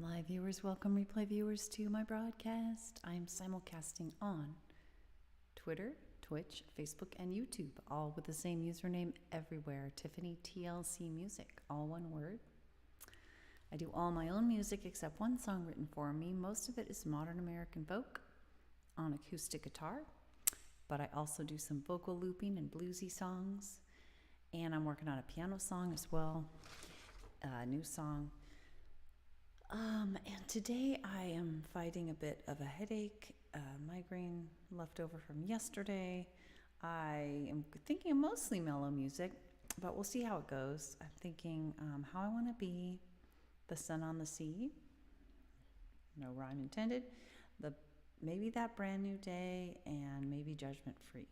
Live viewers, welcome replay viewers to my broadcast. I'm simulcasting on Twitter, Twitch, Facebook, and YouTube, all with the same username everywhere, Tiffany TLC Music, all one word. I do all my own music except one song written for me. Most of it is modern American folk on acoustic guitar, but I also do some vocal looping and bluesy songs, and I'm working on a piano song as well, a new song. And today I am fighting a bit of a headache, migraine left over from yesterday. I am thinking of mostly mellow music, but we'll see how it goes. I'm thinking How I Want to Be, The Sun on the Sea, no rhyme intended, maybe That Brand New Day, and maybe Judgment Free.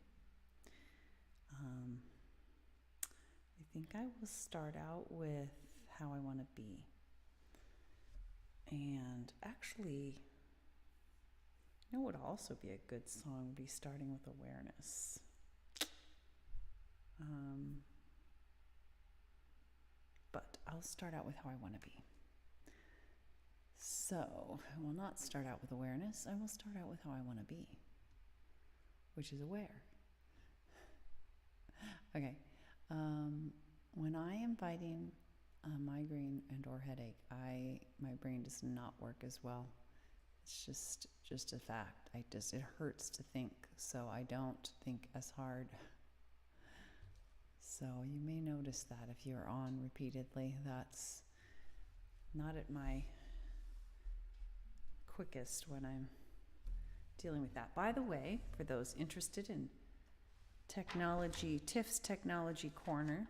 I think I will start out with How I Want to Be. And actually, you know what would also be a good song would be starting with Awareness. But I'll start out with How I Want to Be. So I will not start out with Awareness. I will start out with How I Want to Be, which is aware. Okay. When I am fighting a migraine and or headache, my brain does not work as well. It's just a fact. It hurts to think, so I don't think as hard. So you may notice that if you're on repeatedly, that's not at my quickest when I'm dealing with that. By the way, for those interested in technology, Tiff's Technology Corner,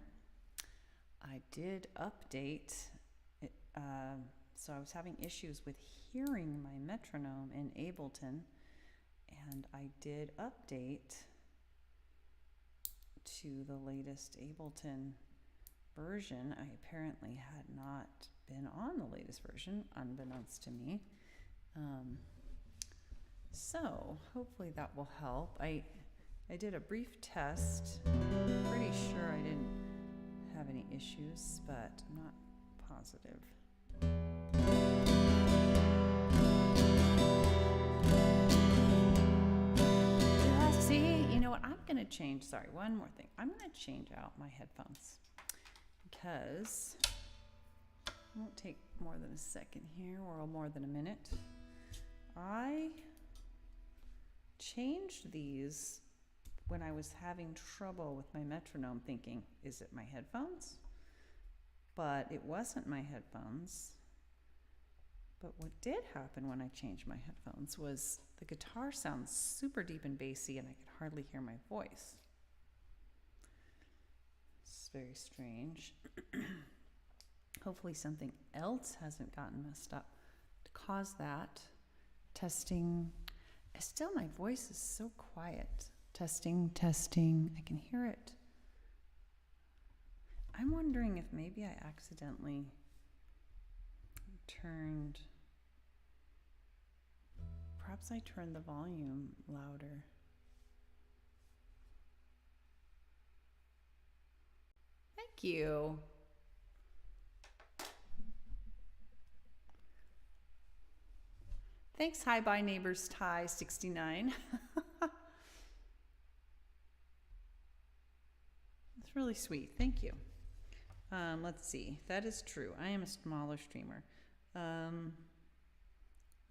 I did update it, so I was having issues with hearing my metronome in Ableton, and I did update to the latest Ableton version. I apparently had not been on the latest version, unbeknownst to me. So hopefully that will help. I did a brief test. Pretty sure I didn't have any issues, but I'm not positive. See, you know what? I'm going to change. Sorry, one more thing. I'm going to change out my headphones because it won't take more than a second here or more than a minute. I changed these when I was having trouble with my metronome, thinking, is it my headphones? But it wasn't my headphones. But what did happen when I changed my headphones was the guitar sounds super deep and bassy, and I could hardly hear my voice. It's very strange. Hopefully something else hasn't gotten messed up to cause that. Testing. Still, my voice is so quiet. Testing, testing. I can hear it. I'm wondering if maybe I accidentally perhaps I turned the volume louder. Thank you. Thanks, Hi Bye Neighbors Ty 69. It's really sweet. Thank you. Let's see. That is true. I am a smaller streamer.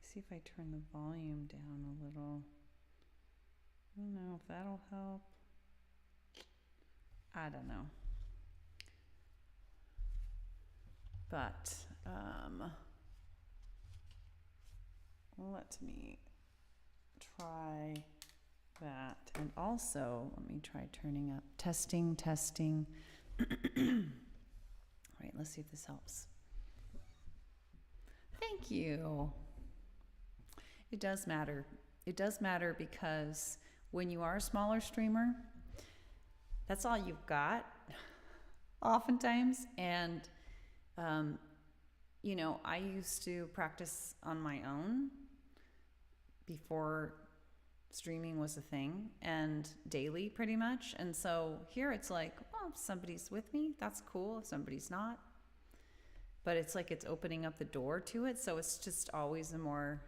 See if I turn the volume down a little. I don't know if that'll help. I don't know. But let me try that. And also, let me try turning up. Testing, testing. All right, let's see if this helps. Thank you. It does matter. It does matter because when you are a smaller streamer, that's all you've got oftentimes. And, you know, I used to practice on my own before streaming was a thing, and daily pretty much. And so here it's like, well, if somebody's with me, that's cool. If somebody's not, but it's like it's opening up the door to it. So it's just always a more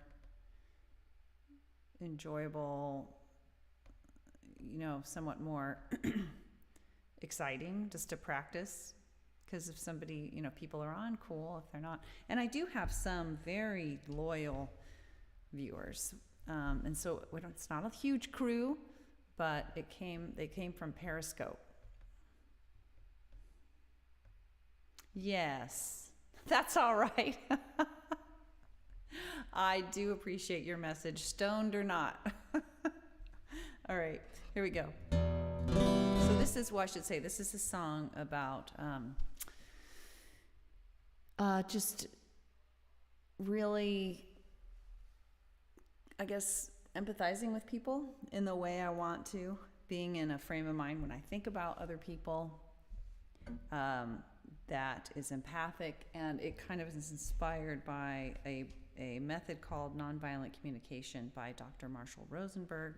enjoyable, somewhat more exciting just to practice. Because if somebody, people are on, cool. If they're not, and I do have some very loyal viewers, and so it's not a huge crew, but they came from Periscope. Yes, that's all right. I do appreciate your message, stoned or not. All right, here we go. So this is what I should say. This is a song about just really, I guess, empathizing with people in the way I want to, being in a frame of mind when I think about other people that is empathic, and it kind of is inspired by a method called nonviolent communication by Dr. Marshall Rosenberg.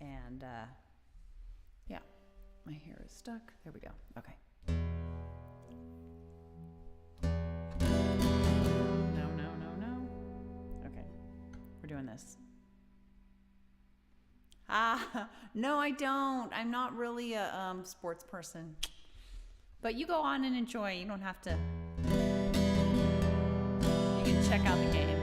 And yeah, my hair is stuck. There we go. Okay. No. Okay, we're doing this. No, I don't. I'm not really a sports person. But you go on and enjoy. You don't have to. You can check out the game.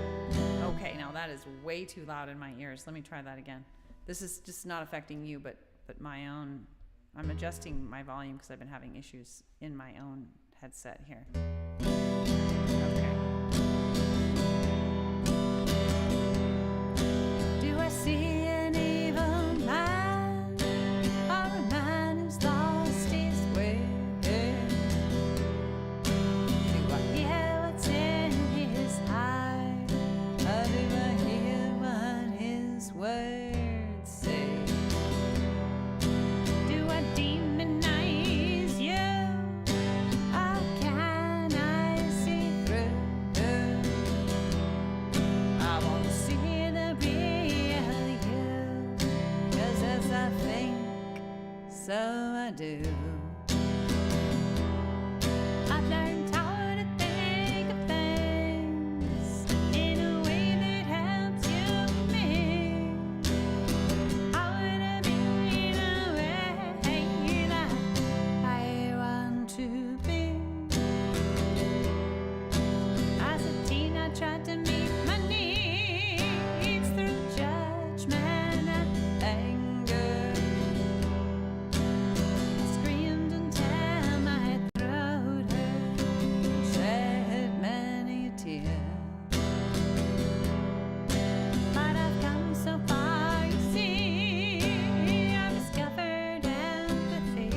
Okay, now that is way too loud in my ears. Let me try that again. This is just not affecting you, but my own. I'm adjusting my volume because I've been having issues in my own headset here. Okay. Do I see an evil man, or a man who's lost his way? Do I hear what's in his heart, or do I hear what his words say? Do I demonize you, or can I see through? I want to see the real you, 'cause as I think, so I do. I've learned how to think of things in a way that helps you me. I wanna be the way that I want to be. As a teen, I tried to meet my needs through judgment and anger. I screamed until my throat hurt, shed many a tear. But I've come so far, you see. I've discovered empathy,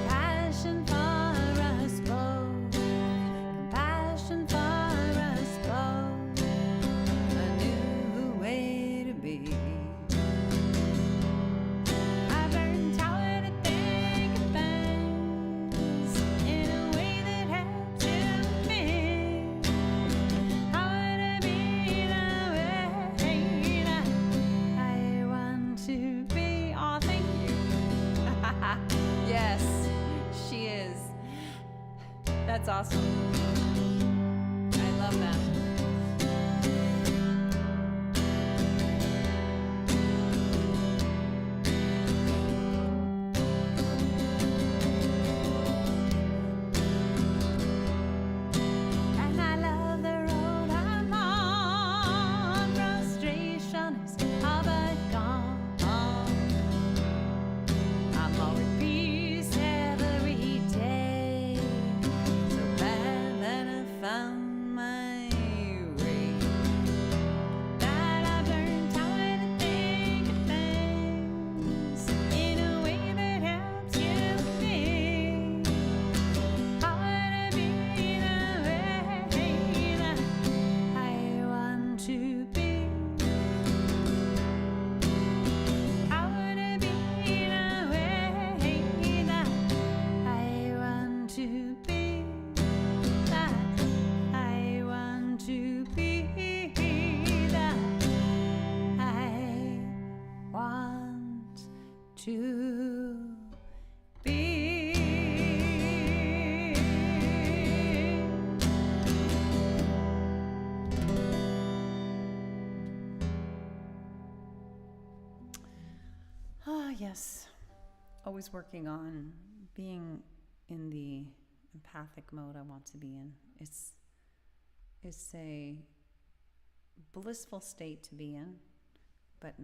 passion for us both, compassion for us both, a new way to be. I've learned how to think of things in a way that helps you me. I wanna be the way that I want to be. Oh, thank you. Yes, she is. That's awesome. I love that. And I love the road I'm on. Frustration is all but gone. I'm all at peace every day. So glad that I found my Yes. Always working on being in the empathic mode I want to be in. It's a blissful state to be in, but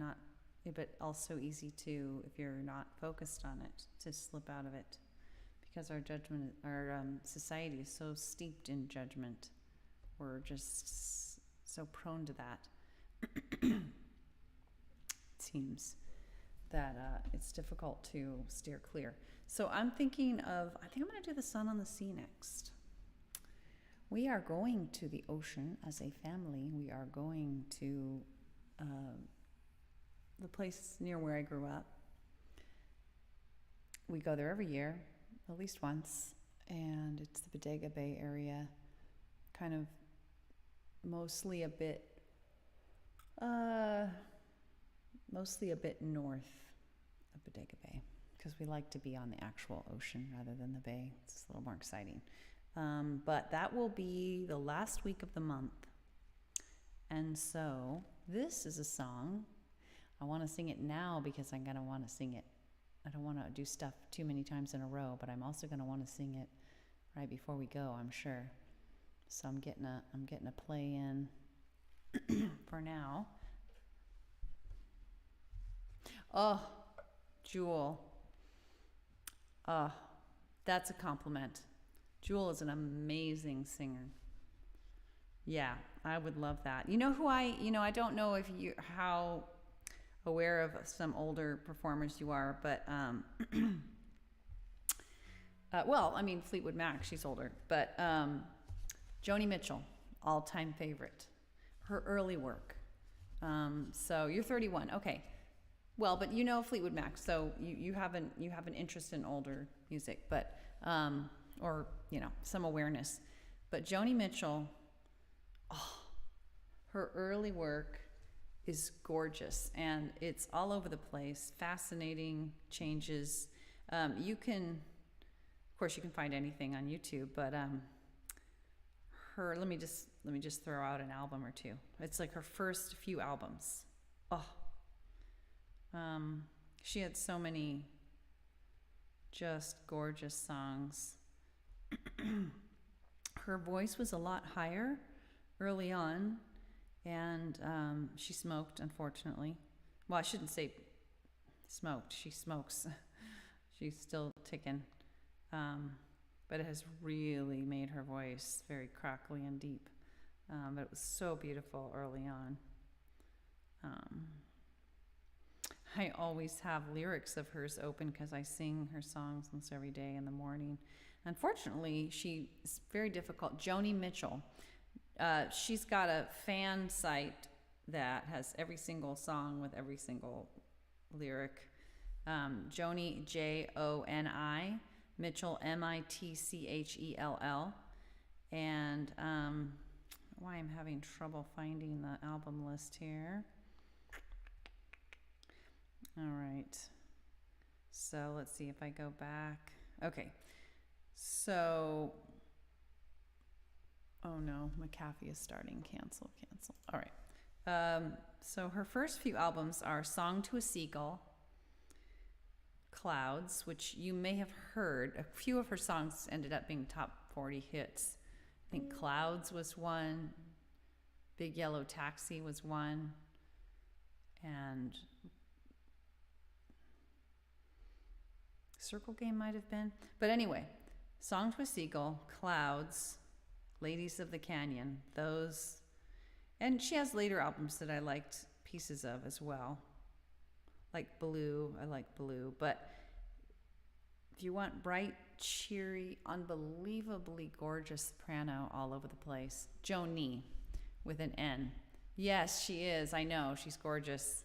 also easy to, if you're not focused on it, to slip out of it, because our society is so steeped in judgment. We're just so prone to that. It seems that it's difficult to steer clear. So I think I'm going to do the Sun on the Sea next. We are going to the ocean as a family. We are going to the place near where I grew up. We go there every year, at least once, and it's the Bodega Bay area, kind of mostly a bit north of Bodega Bay, because we like to be on the actual ocean rather than the bay. It's a little more exciting. But that will be the last week of the month. And so this is a song. I want to sing it now because I'm going to want to sing it. I don't want to do stuff too many times in a row, but I'm also going to want to sing it right before we go, I'm sure. So I'm getting a play in for now. Oh, Jewel. That's a compliment. Jewel is an amazing singer. Yeah, I would love that. You know who I don't know how aware of some older performers you are, but Fleetwood Mac, she's older, but Joni Mitchell, all-time favorite. Her early work. So you're 31, okay. Well, but you know Fleetwood Mac, so you have an interest in older music, but or some awareness. But Joni Mitchell, her early work is gorgeous, and it's all over the place. Fascinating changes. You can find anything on YouTube, but let me just throw out an album or two. It's like her first few albums. She had so many just gorgeous songs. Her voice was a lot higher early on, and she smoked, unfortunately. Well, I shouldn't say smoked. She smokes. She's still ticking. But it has really made her voice very crackly and deep. But it was so beautiful early on. I always have lyrics of hers open because I sing her songs almost every day in the morning. Unfortunately, she's very difficult. Joni Mitchell. She's got a fan site that has every single song with every single lyric. Joni, Joni, Mitchell, Mitchell. And why I'm having trouble finding the album list here. All right. So let's see if I go back. Okay. So, oh no, McAfee is starting. Cancel. All right. So her first few albums are Song to a Seagull, Clouds, which you may have heard. A few of her songs ended up being top 40 hits. I think Clouds was one, Big Yellow Taxi was one, and Circle Game might have been. But anyway, Song to a Seagull, Clouds, Ladies of the Canyon, those. And she has later albums that I liked pieces of as well. Like Blue, I like Blue. But if you want bright, cheery, unbelievably gorgeous soprano all over the place, Joni with an N. Yes, she is. I know. She's gorgeous.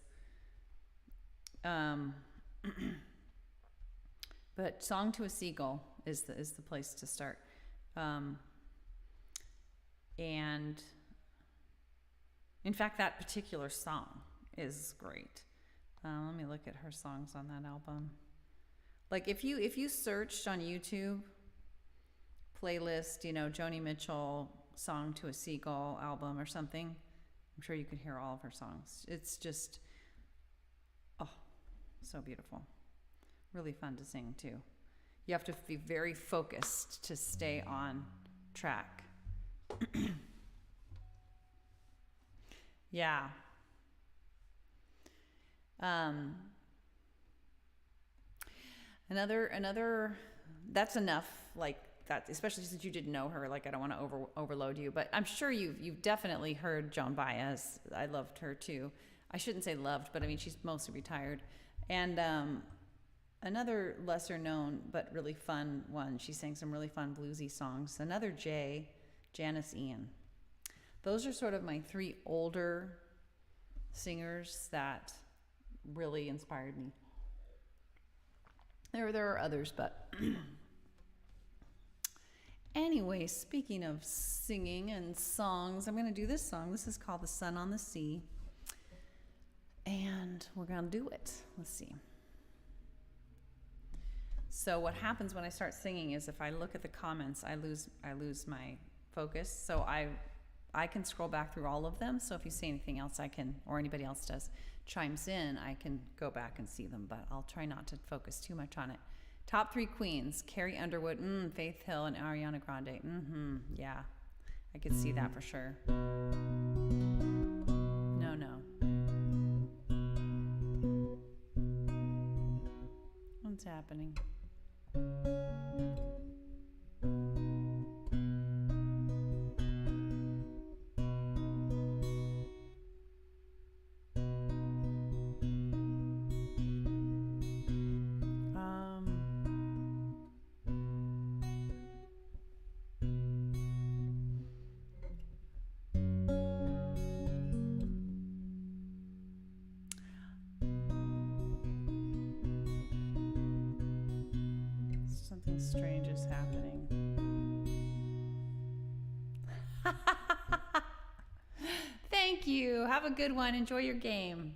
But Song to a Seagull is the place to start. And in fact, that particular song is great. Let me look at her songs on that album. Like if you searched on YouTube, playlist, Joni Mitchell Song to a Seagull album or something, I'm sure you could hear all of her songs. It's just, so beautiful. really fun to sing too. You have to be very focused to stay on track. Yeah. Another that's enough, like that, especially since you didn't know her. Like, I don't want to overload you, but I'm sure you've definitely heard Joan Baez. I loved her too. I shouldn't say loved, but I mean, she's mostly retired. And another lesser known but really fun one, she sang some really fun bluesy songs. Another J, Janice Ian. Those are sort of my three older singers that really inspired me. There are others, but anyway, speaking of singing and songs, I'm going to do this song. This is called The Sun on the Sea, and we're going to do it. Let's see. So what happens when I start singing is if I look at the comments, I lose my focus. So I can scroll back through all of them. So if you say anything else, I can, or anybody else does, chimes in, I can go back and see them, but I'll try not to focus too much on it. Top three queens: Carrie Underwood, Faith Hill, and Ariana Grande. Yeah, I could see that for sure. No. What's happening? Something strange is happening. Thank you. Have a good one. Enjoy your game.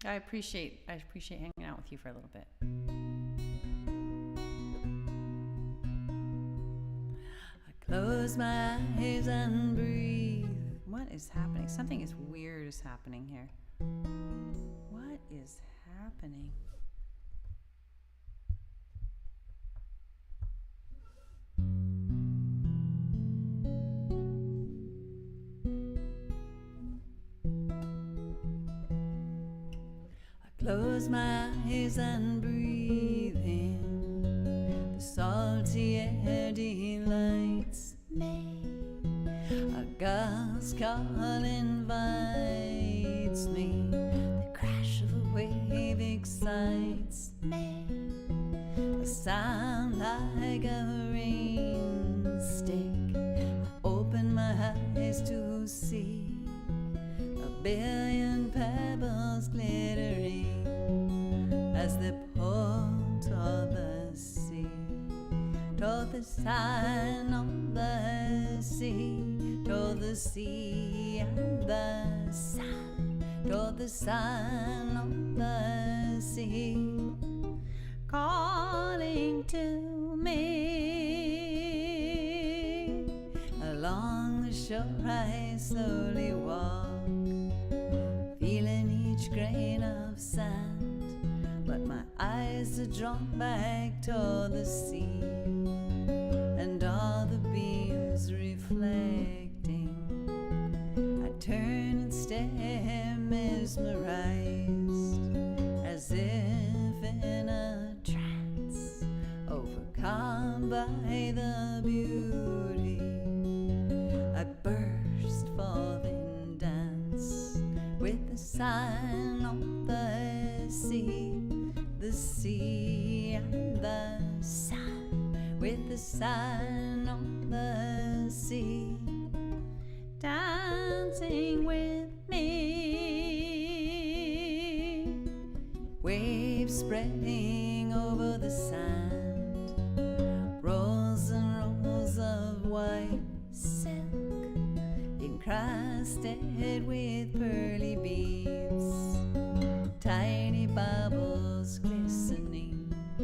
I appreciate hanging out with you for a little bit. I close my eyes and breathe. What is happening? Something is weird is happening here. What is happening? Close my eyes and breathe in the salty air delights me. A gust call invites me. The crash of a wave excites me. A sound like a rain stick. I open my eyes to see a billion pebbles glittering as they pour toward the sea, toward the sun on the sea, toward the sea and the sun, toward the sun on the sea, calling to me. Along the shore I slowly walk, feeling each grain of sand, but my eyes are drawn back toward the sea and all the beams reflecting. I turn and stare, mesmerized, as if in a trance, overcome by the beauty. I burst forth in dance with the sun on the sea and the sun, with the sun on the sea, dancing with me. Waves spreading over the sand, rolls and rolls of white silk, encrusted with pearly beads, tiny bubbles glistening. A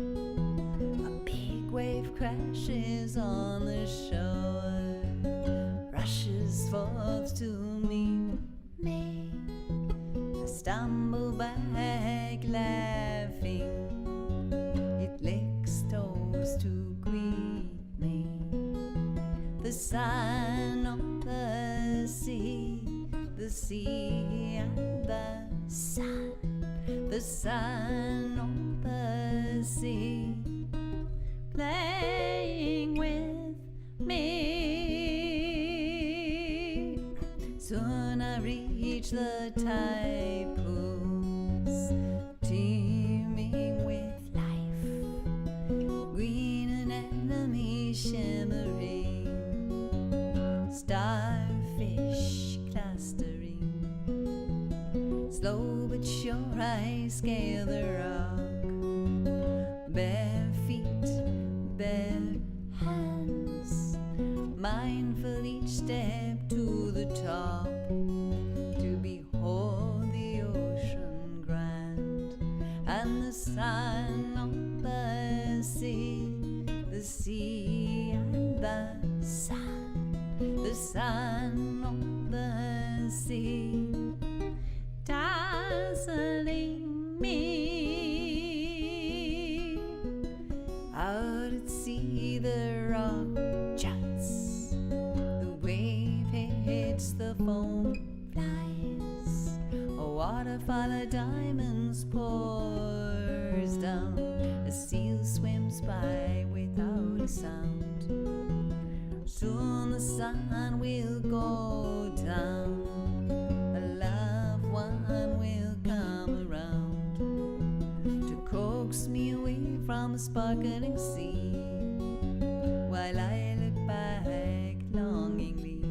big wave crashes on the shore, rushes forth to meet me. I stumble back laughing the sun on the sea, the sea and the sun on the sea, playing with me. Soon I reach the tide pools, teeming with life, green anemone shimmering, starfish clustering. Slow but sure I scale the rock, bare feet, bare hands, mindful each step to the top, to behold the ocean grand, and the sun on the sea and the sun on the sea, dazzling me. Out at sea the rock juts, the wave hits the foam flies, a waterfall of diamonds pours down, a seal swims by without a sound. Soon the sun will go down, a loved one will come around to coax me away from the sparkling sea, while I look back longingly,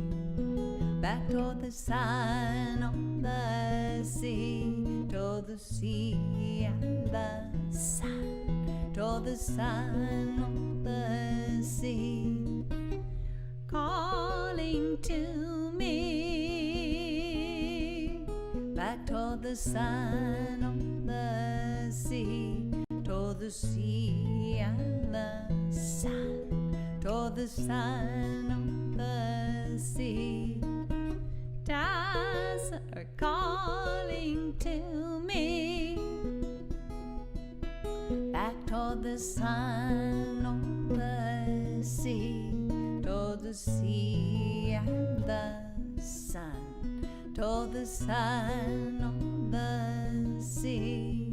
back toward the sun on the sea, toward the sea and the sun, toward the sun on the sea, calling to me, back toward the sun on the sea, toward the sea and the sun, toward the sun on the sea. Stars are calling to me, back toward the sun on the sea, toward the sea and the sun, toward the sun on the sea,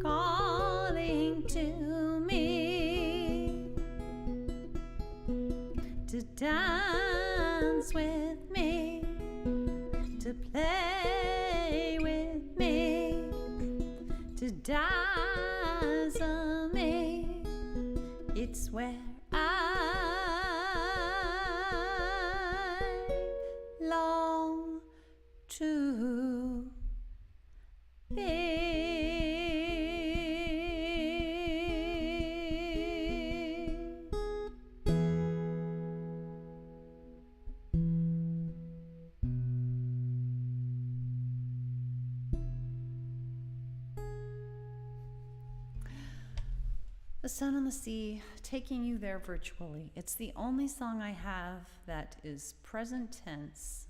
calling to me to dance with me, to play with me, to dazzle me. It's where I long to be. The Sun on the Sea, taking you there virtually. It's the only song I have that is present tense,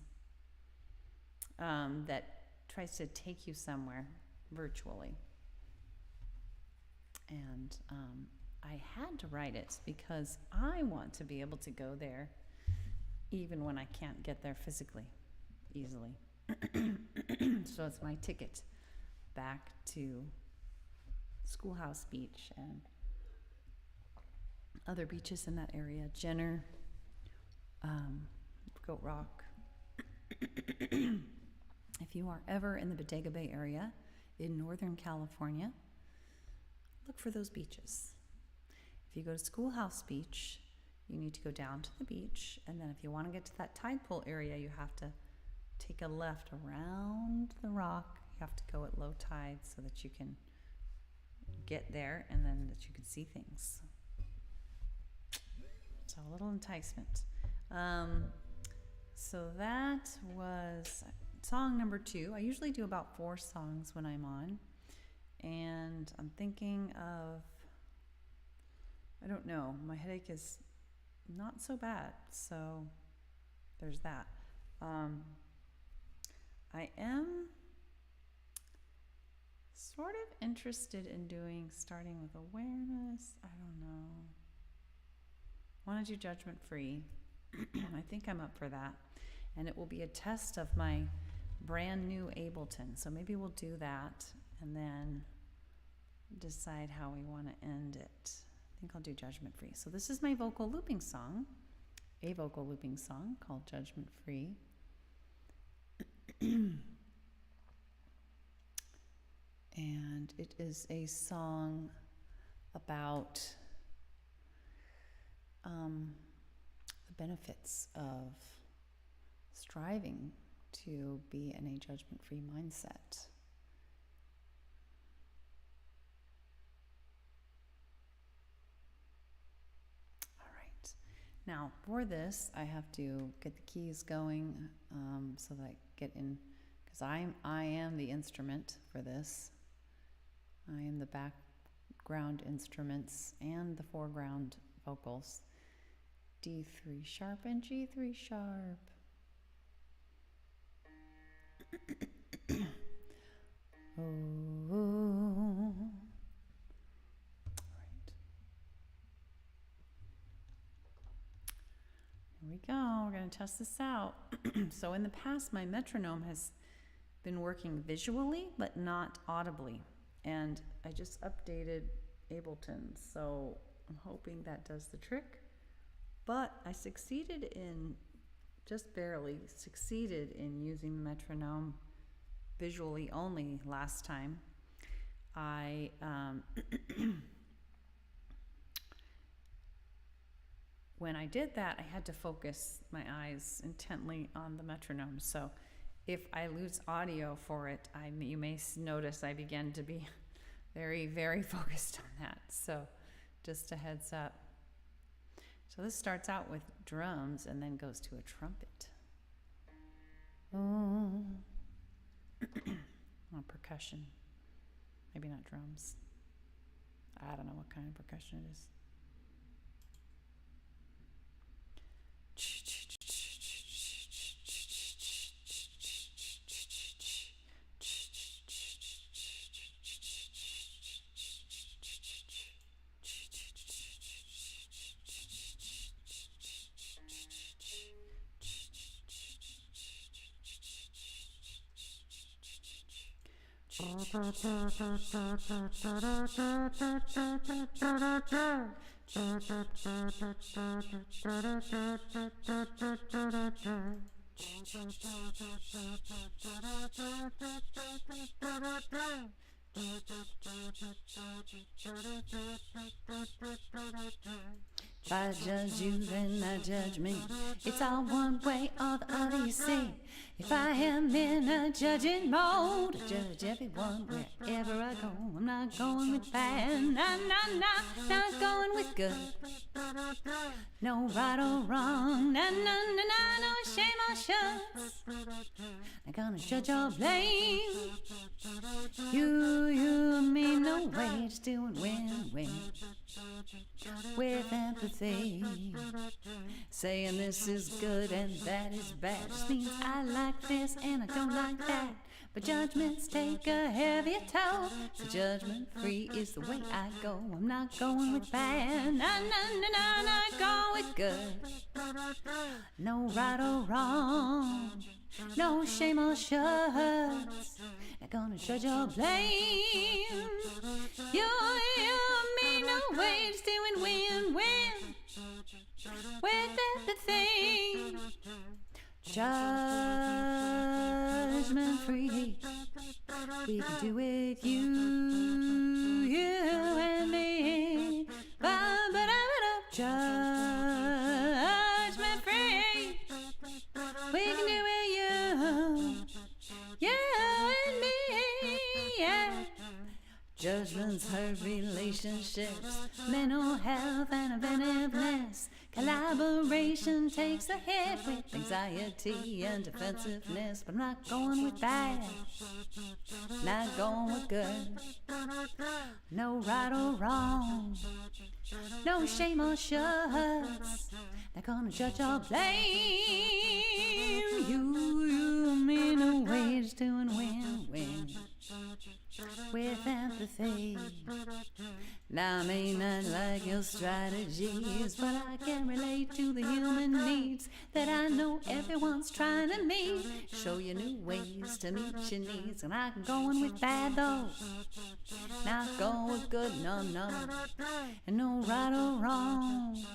that tries to take you somewhere virtually. And I had to write it because I want to be able to go there even when I can't get there physically, easily. So it's my ticket back to Schoolhouse Beach and other beaches in that area, Jenner, Goat Rock. If you are ever in the Bodega Bay area in Northern California, look for those beaches. If you go to Schoolhouse Beach, you need to go down to the beach, and then if you want to get to that tide pool area, you have to take a left around the rock. You have to go at low tide so that you can get there and then that you can see things. So a little enticement. So that was song number 2. I usually do about 4 songs when I'm on. And I'm thinking of, I don't know, my headache is not so bad. So there's that. I am sort of interested in starting with awareness. I don't know. I want to do Judgment Free. I think I'm up for that. And it will be a test of my brand new Ableton. So maybe we'll do that and then decide how we want to end it. I think I'll do Judgment Free. So this is my vocal looping song, a vocal looping song called Judgment Free. And it is a song about the benefits of striving to be in a judgment-free mindset. All right. Now, for this, I have to get the keys going so that I get in, because I am the instrument for this. I am the background instruments and the foreground vocals. D3 sharp and G3 sharp. Oh. All right. Here we go. We're going to test this out. So in the past, my metronome has been working visually, but not audibly. And I just updated Ableton, so I'm hoping that does the trick. But I succeeded in, just barely succeeded in using the metronome visually only last time. I when I did that, I had to focus my eyes intently on the metronome. So if I lose audio for it, you may notice I began to be very, very focused on that. So just a heads up. So this starts out with drums and then goes to a trumpet. Oh. Well, percussion. Maybe not drums. I don't know what kind of percussion it is. If I judge you, then I judge me. It's all one way or the other, you see. If I am in a judging mode, I judge everyone wherever I go. I'm not going with bad, not going with good. No right or wrong, no shame or shuts. I'm gonna judge or blame. You and me, no way, just doing win-win. With empathy, saying this is good and that is bad just means I like this and I don't like that. But judgments take a heavier toll, so judgment free is the way I go. I'm not going with bad, not going with good. No right or wrong, no shame or shuts. Not gonna judge or blame. You me, no way, just doing win-win. With everything, judgment free. We can do it, you and me. Judgment free. We can do it, you and me, yeah. Judgments hurt relationships, mental health and inventiveness. Collaboration takes the hit with anxiety and defensiveness. But I'm not going with bad, not going with good. No right or wrong, no shame or shuts. Not gonna judge or blame. You me, no way, just doing win-win. With empathy, Now I may not like your strategies, but I can relate to the human needs that I know everyone's trying to meet. Show you new ways to meet your needs, and I'm going with bad though, not going with good, no, and no right or wrong,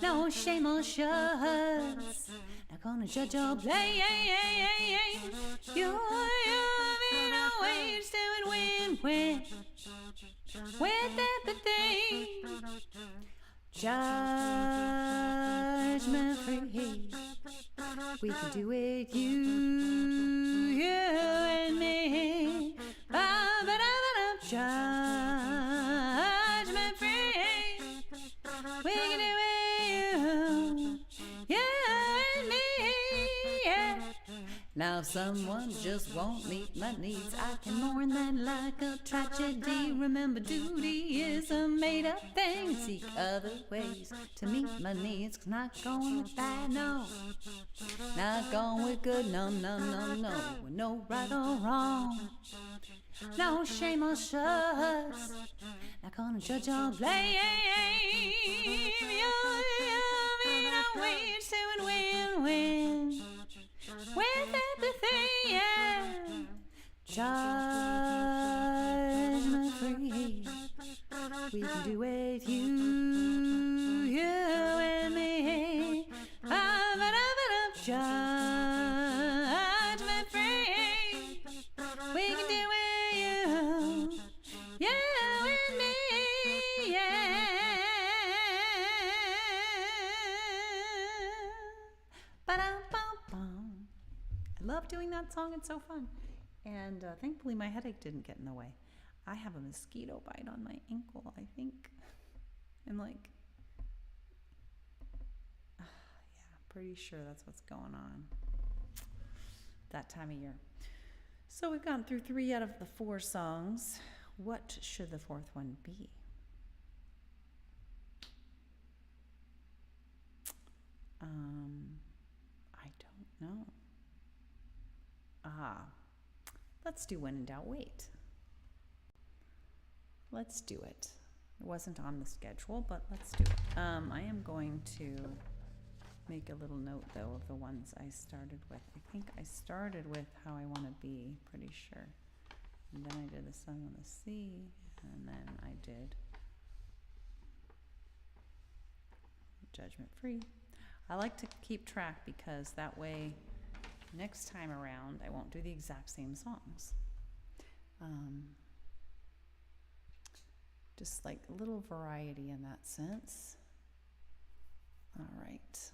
no shame or shuts. Not gonna judge or blame. You mean always doing win-win with everything. Judgment free. We can do it, you and me. Judgment free. We can do it, you and me. Yeah. Now if someone just won't meet my needs, I can mourn that like a tragedy. Remember, duty is a made-up thing. Seek other ways to meet my needs, 'cause not going with bad, no. Not going with good, no. With no right or wrong, no shame or shuts. Not gonna judge or blame. You're always doing win-win with everything, yeah. Judgment free. We can do it, you and me. Judgment free. We can do it, you and me, yeah. Ba-dum-bum-bum. I love doing that song, it's so fun. And thankfully my headache didn't get in the way. I have a mosquito bite on my ankle, I think. And like, yeah, pretty sure that's what's going on that time of year. So we've gone through 3 out of the 4 songs. What should the 4th one be? I don't know. Let's do When in Doubt, Wait. Let's do it. It wasn't on the schedule, but let's do it. I am going to make a little note, though, of the ones I started with. I think I started with How I Want to Be, pretty sure. And then I did The Sun on the Sea, and then I did Judgment Free. I like to keep track because that way, next time around, I won't do the exact same songs. Just like a little variety in that sense. All right.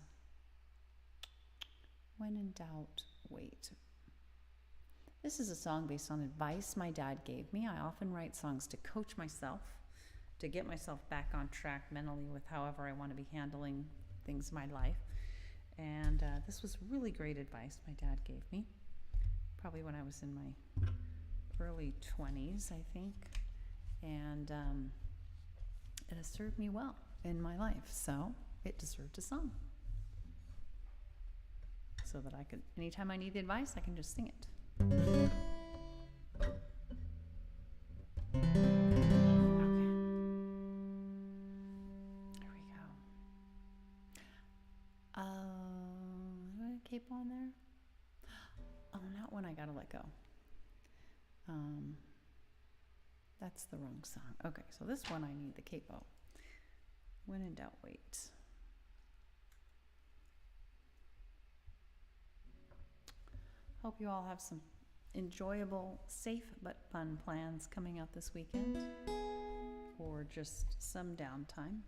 When in Doubt, Wait. This is a song based on advice my dad gave me. I often write songs to coach myself, to get myself back on track mentally with however I want to be handling things in my life. And this was really great advice my dad gave me, probably when I was in my early 20s, I think. And it has served me well in my life, so it deserved a song. So that I could, anytime I need the advice, I can just sing it. Okay. Here we go. Do I have a cape on there? Oh, not one I gotta let go. That's the wrong song. Okay, so this one I need the capo. When in Doubt, Wait. Hope you all have some enjoyable, safe, but fun plans coming out this weekend, or just some downtime.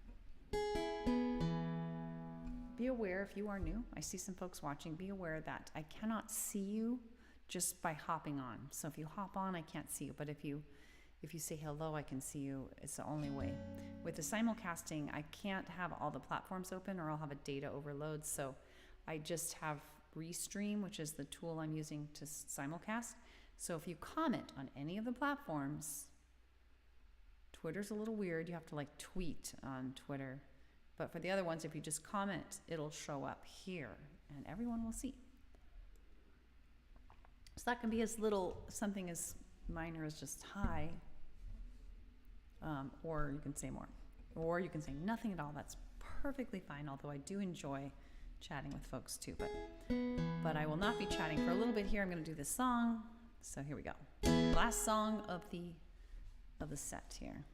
Be aware if you are new, I see some folks watching, be aware that I cannot see you just by hopping on. So if you hop on, I can't see you, but if you say hello, I can see you. It's the only way. With the simulcasting, I can't have all the platforms open or I'll have a data overload. So I just have Restream, which is the tool I'm using to simulcast. So if you comment on any of the platforms, Twitter's a little weird. You have to like tweet on Twitter. But for the other ones, if you just comment, it'll show up here and everyone will see. So that can be as little, something as minor as just hi. or you can say more, or you can say nothing at all. That's perfectly fine, although I do enjoy chatting with folks too, but I will not be chatting for a little bit here. I'm going to do this song. So here we go. Last song of the set here.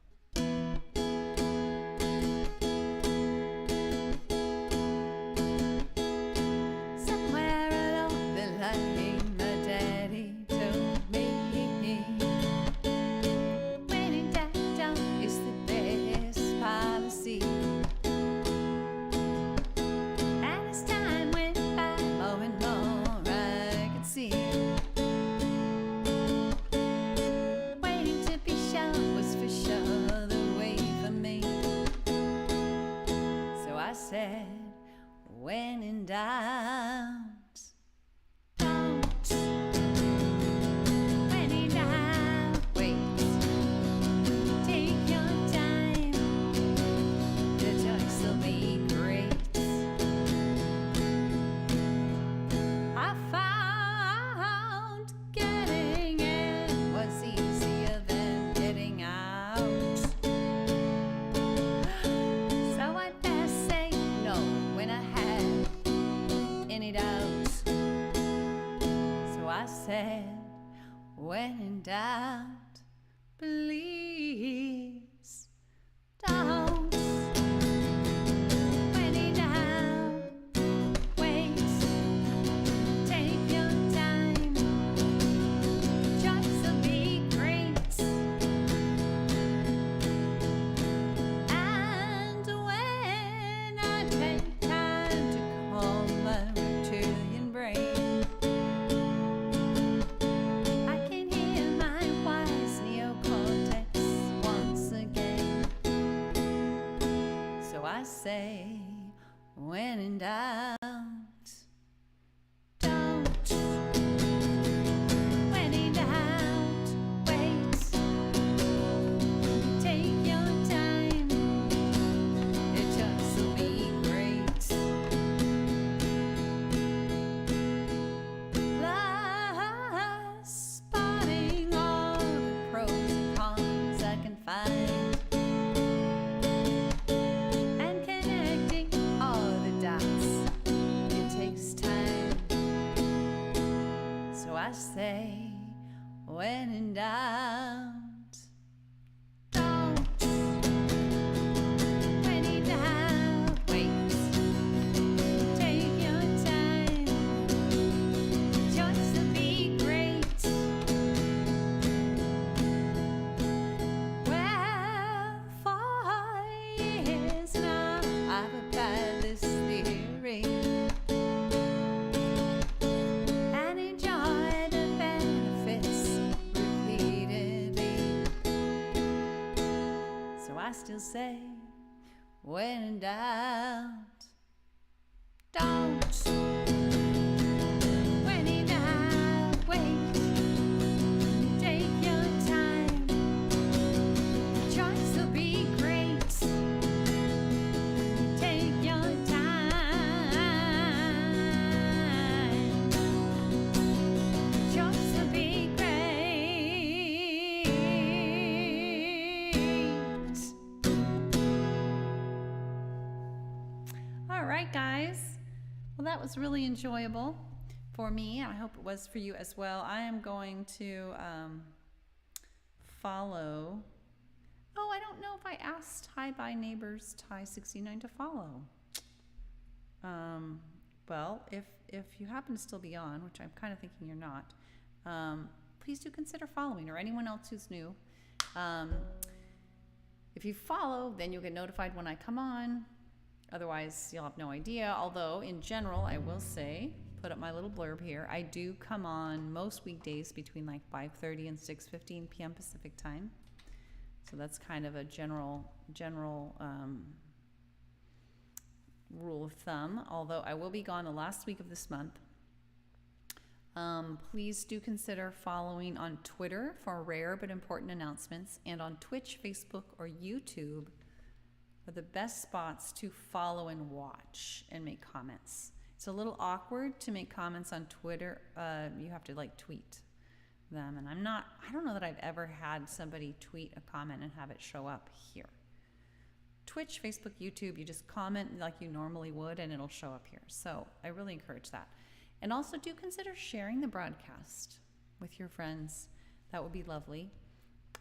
Somewhere along the line, my daddy told me when in doubt is the best policy. And as time went by, more and more I could see. Waiting to be sure was for sure the way for me. So I said, when in doubt, don't. When in doubt, wait. Take your time. The choice will be great. I found getting in was easier than getting out. So I'd best say no when I had any doubt. So I said, when in doubt, please don't. When in doubt, wait. Take your time. Choice will be great. And when I take time to calm my reptilian brain, I can hear my wise neocortex once again. So I say, when in doubt, don't. When in doubt, wait. Take your time. The choice will be great. Plus, spotting all the pros and cons I can find, and connecting all the dots, it takes time. So I say, when in doubt, don't. When in doubt, wait. Take your time. The choice will be great. Well, for years now, I've applied this theory and enjoyed the benefits repeatedly. So I still say, when in doubt, don't. When in doubt, wait. Take your time. The choice will be great. Take your time. The choice will be great. All right, guys. Well, that was really enjoyable for me. I hope it was for you as well. I am going to follow. Oh, I don't know if I asked Hi Bye Neighbors Ty69 to follow. Well, if you happen to still be on, which I'm kind of thinking you're not, please do consider following, or anyone else who's new. If you follow, then you'll get notified when I come on. Otherwise, you'll have no idea. Although, in general, I will say, put up my little blurb here, I do come on most weekdays between like 5:30 and 6:15 p.m. Pacific time. So that's kind of a general rule of thumb, although I will be gone the last week of this month. Please do consider following on Twitter for rare but important announcements, and on Twitch, Facebook, or YouTube are the best spots to follow and watch and make comments. It's a little awkward to make comments on Twitter. You have to like tweet. them. And I don't know that I've ever had somebody tweet a comment and have it show up here. Twitch, Facebook, YouTube, you just comment like you normally would and it'll show up here. So I really encourage that. And also do consider sharing the broadcast with your friends. That would be lovely.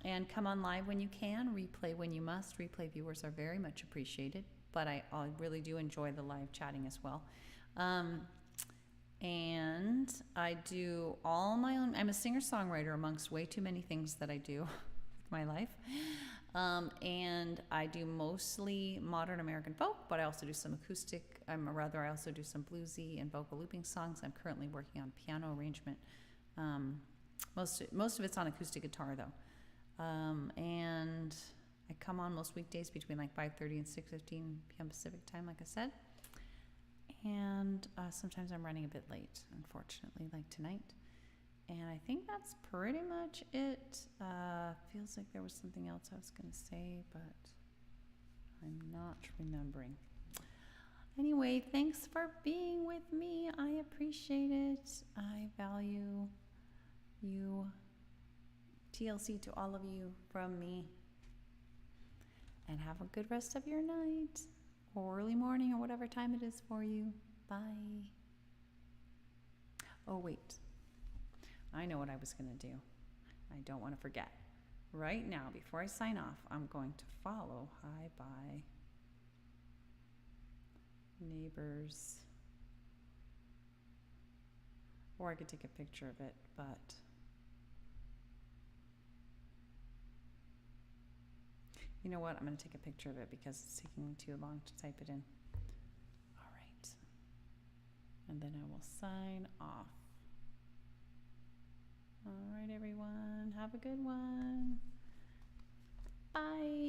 And come on live when you can, replay when you must. Replay viewers are very much appreciated, but I really do enjoy the live chatting as well. And I do all my own, I'm a singer-songwriter amongst way too many things that I do with my life. And I do mostly modern American folk, but I also do some acoustic, I also do some bluesy and vocal looping songs. I'm currently working on piano arrangement. Most of it's on acoustic guitar though. And I come on most weekdays between like 5:30 and 6:15 p.m. Pacific time, like I said. And sometimes I'm running a bit late, unfortunately, like tonight. And I think that's pretty much it. Feels like there was something else I was going to say, but I'm not remembering. Anyway, thanks for being with me. I appreciate it. I value you. TLC to all of you from me. And have a good rest of your night or early morning or whatever time it is for you. Bye. Oh, wait. I know what I was going to do. I don't want to forget. Right now, before I sign off, I'm going to follow Hi Bye Neighbors. Or I could take a picture of it, but you know what? I'm going to take a picture of it because it's taking me too long to type it in. All right. And then I will sign off. All right, everyone. Have a good one. Bye.